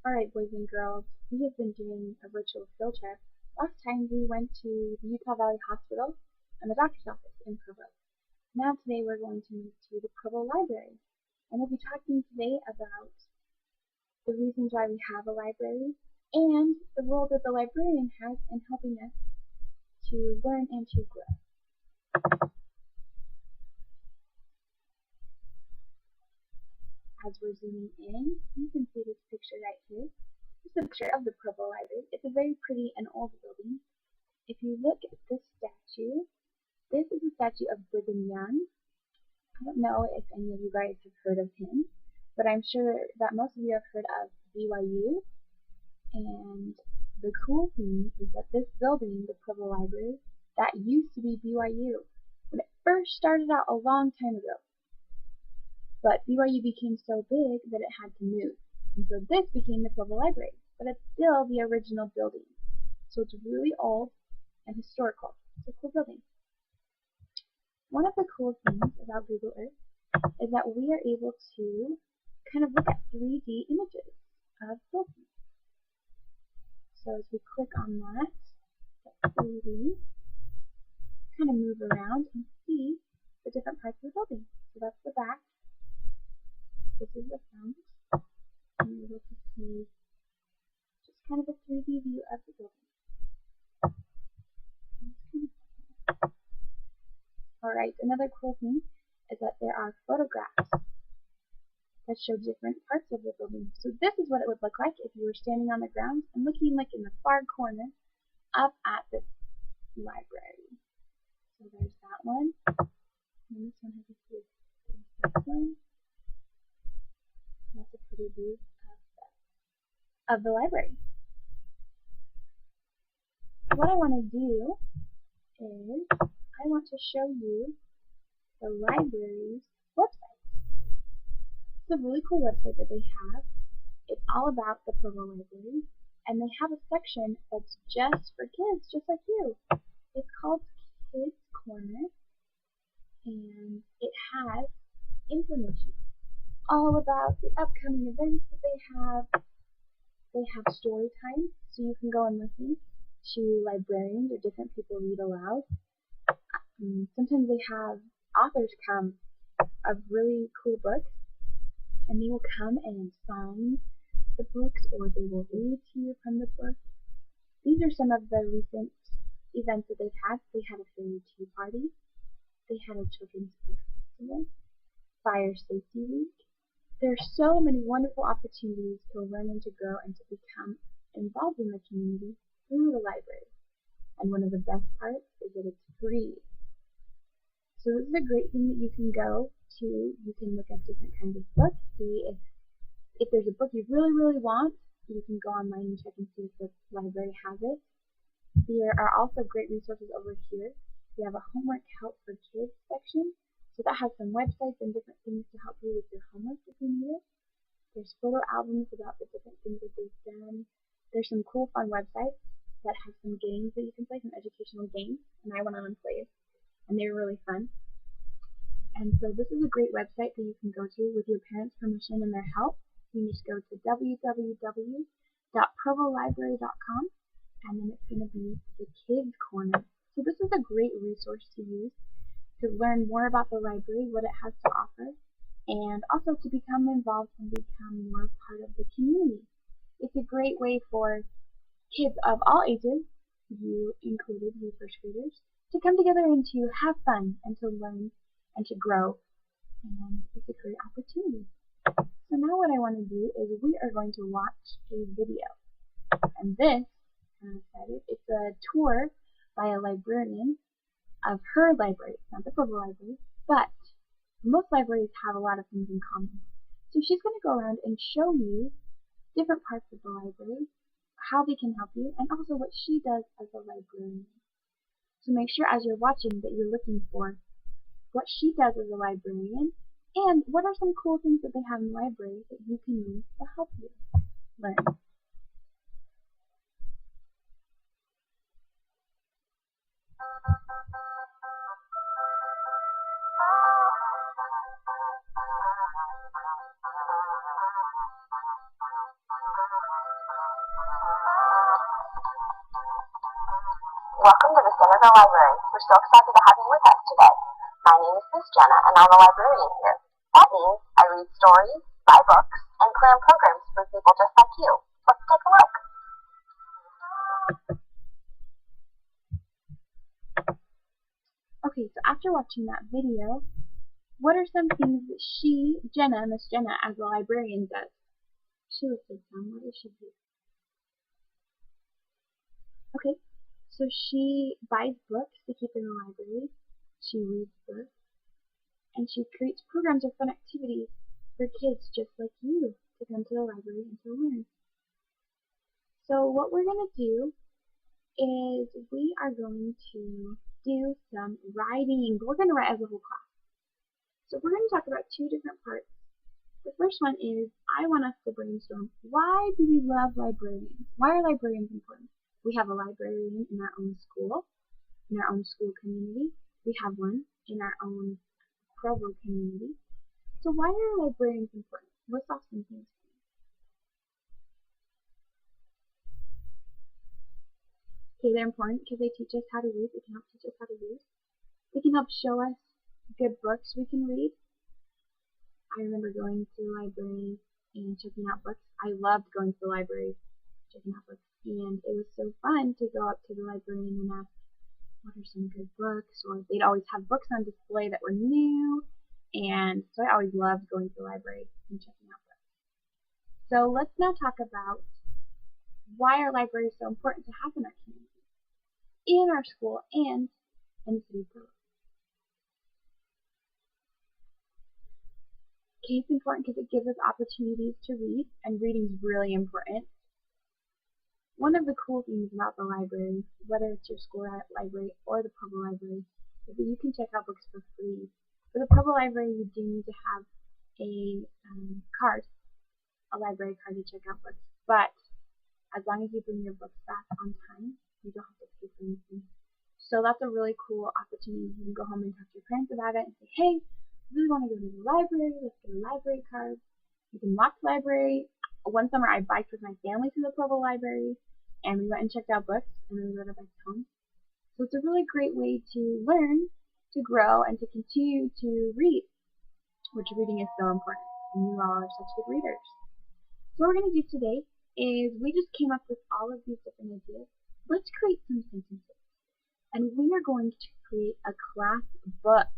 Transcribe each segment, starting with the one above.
Alright, boys and girls, we have been doing a virtual field trip. Last time we went to the Utah Valley Hospital and the doctor's office in Provo. Now today we're going to move to the Provo Library. And we'll be talking today about the reasons why we have a library and the role that the librarian has in helping us to learn and to grow. As we're zooming in, you can see this picture right here. This is a picture of the Provo Library. It's a very pretty and old building. If you look at this statue, this is a statue of Brigham Young. I don't know if any of you guys have heard of him, but I'm sure that most of you have heard of BYU. And the cool thing is that this building, the Provo Library, that used to be BYU when it first started out a long time ago. But BYU became so big that it had to move. And so this became the Provo Library, but it's still the original building. So it's really old and historical. It's a cool building. One of the cool things about Google Earth is that we are able to kind of look at 3D images of buildings. So as we click on that, 3D, kind of move around and see the different parts of the building. So that's the back. This is the front. And you're able to see just kind of a 3D view of the building. Alright, another cool thing is that there are photographs that show different parts of the building. So this is what it would look like if you were standing on the ground and looking like in the far corner up at this library. So there's that one. And this one has a few. There's this one. That's a pretty view of the library. What I want to do is I want to show you the library's website. It's a really cool website that they have. It's all about the Provo Library, and they have a section that's just for kids, just like you. It's called Kids Corner, and it has information all about the upcoming events that they have. They have story time, so you can go and listen to librarians or different people read aloud. Sometimes they have authors come of really cool books, and they will come and sign the books, or they will read to you from the book. These are some of the recent events that they've had. They had a Fairy Tea Party. They had a Children's Book Festival. Fire Safety Week. There are so many wonderful opportunities to learn and to grow and to become involved in the community through the library. And one of the best parts is that it's free. So this is a great thing that you can go to. You can look up different kinds of books, see if there's a book you really, really want. You can go online and check and see if the library has it. There are also great resources over here. We have a homework help for kids section. So that has some websites and different things to help you with your homework if you need it. There's photo albums about the different things that they've done. There's some cool fun websites that have some games that you can play, some educational games, and I went on and played, and they were really fun. And so this is a great website that you can go to with your parents' permission and their help. You can just go to www.provolibrary.com, and then it's going to be the Kids Corner. So this is a great resource to use to learn more about the library, what it has to offer, and also to become involved and become more part of the community. It's a great way for kids of all ages, you included, you first graders, to come together and to have fun and to learn and to grow, and it's a great opportunity. So now what I want to do is we are going to watch a video, and this, I'm excited, it's a tour by a librarian of her library, not the Provo Library, but most libraries have a lot of things in common. So she's going to go around and show you different parts of the library, how they can help you, and also what she does as a librarian. So make sure as you're watching that you're looking for what she does as a librarian, and what are some cool things that they have in the library that you can use to help you learn. Welcome to the Senator Library. We're so excited to have you with us today. My name is Miss Jenna, and I'm a librarian here. That means I read stories, buy books, and plan programs for people just like you. Let's take a look. Okay, so after watching that video, what are some things that Miss Jenna, as a librarian does? She listed some. What does she do? Okay, so she buys books to keep in the library, she reads books, and she creates programs or fun activities for kids just like you to come to the library and to learn. So what we're going to do is we are going to do some writing. We're going to write as a whole class. So we're going to talk about two different parts. The first one is I want us to brainstorm, why do we love librarians? Why are librarians important? We have a librarian in our own school community. We have one in our own Provo community. So why are librarians important? List off some things. Okay, they're important because they teach us how to read. They can help teach us how to read. They can help show us good books we can read. I remember going to the library and checking out books. I loved going to the library, checking out books, and it was so fun to go up to the librarian and ask, what are some good books? Or they'd always have books on display that were new, and so I always loved going to the library and checking out books. So let's now talk about why are libraries so important to have in our community, in our school, and in the city of Provo. Okay, it's important because it gives us opportunities to read, and reading is really important. One of the cool things about the library, whether it's your school library or the Provo Library, is that you can check out books for free. For the Provo Library, you do need to have a library card to check out books, but as long as you bring your books back on time, you don't have to pay for anything. So that's a really cool opportunity. You can go home and talk to your parents about it and say, hey, I really want to go to the library, let's get a library card. You can walk to the library. One summer I biked with my family to the Provo Library, and we went and checked out books, and then we rode our bikes home. So it's a really great way to learn, to grow, and to continue to read, which reading is so important, and you all are such good readers. So what we're going to do today is we just came up with all of these different ideas. Let's create some sentences. And we are going to create a class book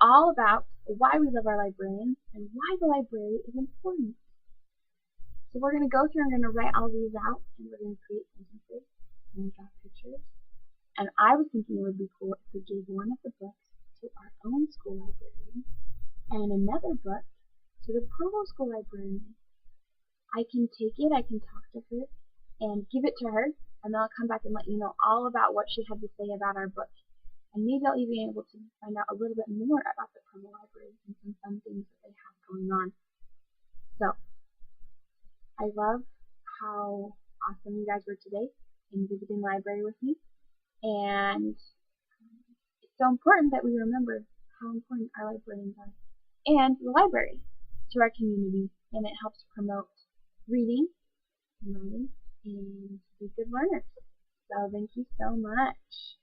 all about why we love our librarians and why the library is important. So we're going to go through and we're going to write all these out, and we're going to create sentences and draw pictures. And I was thinking it would be cool if we gave one of the books to our own school librarian and another book to the Provo School librarian. I can take it, I can talk to her, and give it to her, and then I'll come back and let you know all about what she had to say about our book. And maybe I'll even be able to find out a little bit more about the Provo Library and some fun things that they have going on. So, I love how awesome you guys were today in visiting the library with me. And it's so important that we remember how important our librarians are and the library to our community, and it helps promote reading and writing and be good learners. So thank you so much.